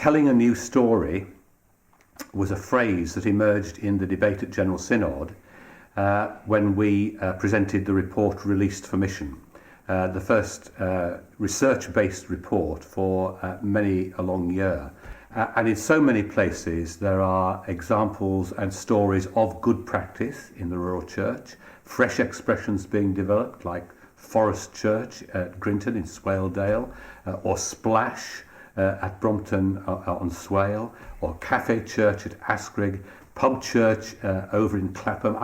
telling a new story was a phrase that emerged in the debate at General Synod when we presented the report Released for Mission, the first research-based report for many a long year. And in so many places there are examples and stories of good practice in the rural church, fresh expressions being developed like Forest Church at Grinton in Swaledale, or Splash at Brompton on Swale, or Cafe Church at Askrigg, Pub Church over in Clapham.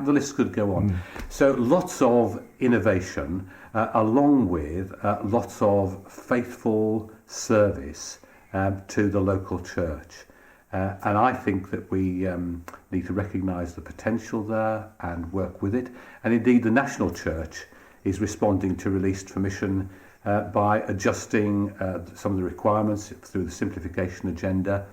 The list could go on. So lots of innovation, along with lots of faithful service to the local church. And I think that we need to recognise the potential there and work with it. And indeed, the national church is responding to Released for Mission by adjusting some of the requirements through the simplification agenda.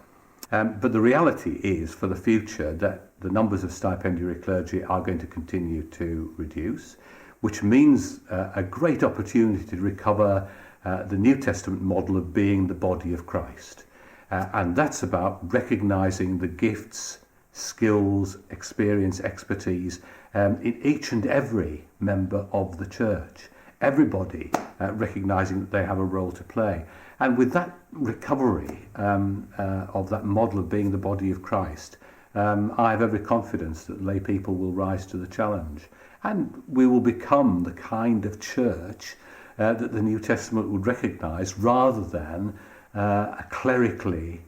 But the reality is, for the future, that the numbers of stipendiary clergy are going to continue to reduce, which means a great opportunity to recover the New Testament model of being the body of Christ. And that's about recognising the gifts, skills, experience, expertise in each and every member of the church. Everybody recognising that they have a role to play. And with that recovery of that model of being the body of Christ, I have every confidence that lay people will rise to the challenge. And we will become the kind of church that the New Testament would recognise, rather than a clerically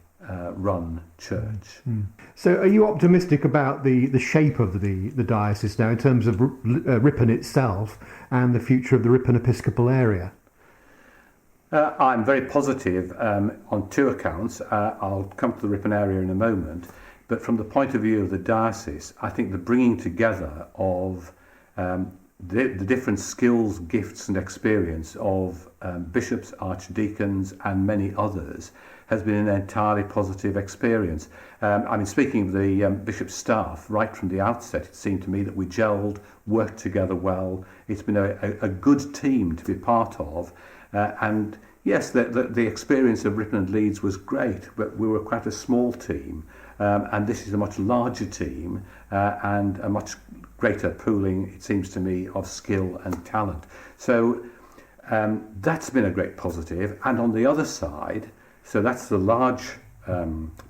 run church. So are you optimistic about the shape of the diocese now in terms of Ripon itself and the future of the Ripon Episcopal area? I'm very positive on two accounts. I'll come to the Ripon area in a moment, but from the point of view of the diocese, I think the bringing together of the different skills, gifts and experience of bishops, archdeacons and many others has been an entirely positive experience. I mean, speaking of the bishop's staff, right from the outset, it seemed to me that we gelled, worked together well. It's been a good team to be part of. And yes, the experience of Ripon and Leeds was great, but we were quite a small team. And this is a much larger team and a much greater pooling, it seems to me, of skill and talent. So that's been a great positive. And on the other side, so that's the large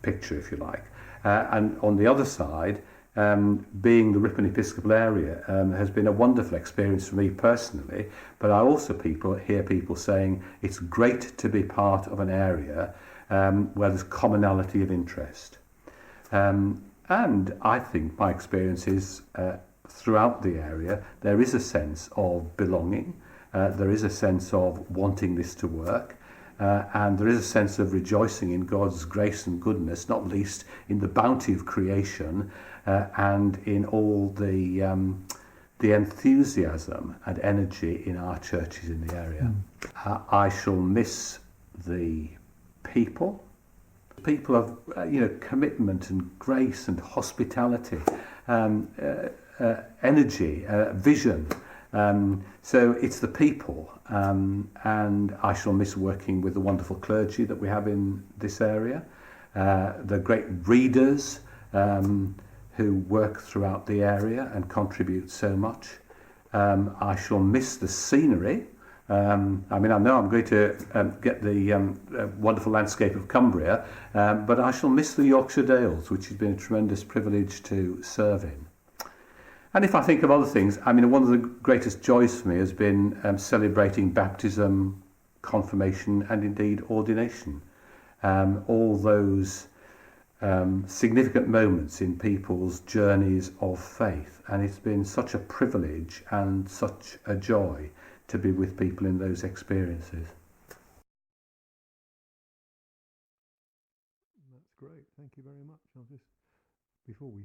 picture, if you like. And on the other side, being the Ripon Episcopal area has been a wonderful experience for me personally, but I also hear people saying it's great to be part of an area where there's commonality of interest. And I think my experience is throughout the area, there is a sense of belonging, there is a sense of wanting this to work, and there is a sense of rejoicing in God's grace and goodness, not least in the bounty of creation and in all the enthusiasm and energy in our churches in the area. I shall miss the people of commitment and grace and hospitality, energy, vision. So it's the people, and I shall miss working with the wonderful clergy that we have in this area, the great readers who work throughout the area and contribute so much. I shall miss the scenery. I mean, I know I'm going to get the wonderful landscape of Cumbria, but I shall miss the Yorkshire Dales, which has been a tremendous privilege to serve in. And if I think of other things, I mean, one of the greatest joys for me has been celebrating baptism, confirmation, and indeed ordination. All those significant moments in people's journeys of faith. And it's been such a privilege and such a joy to be with people in those experiences. That's great. Thank you very much. Before we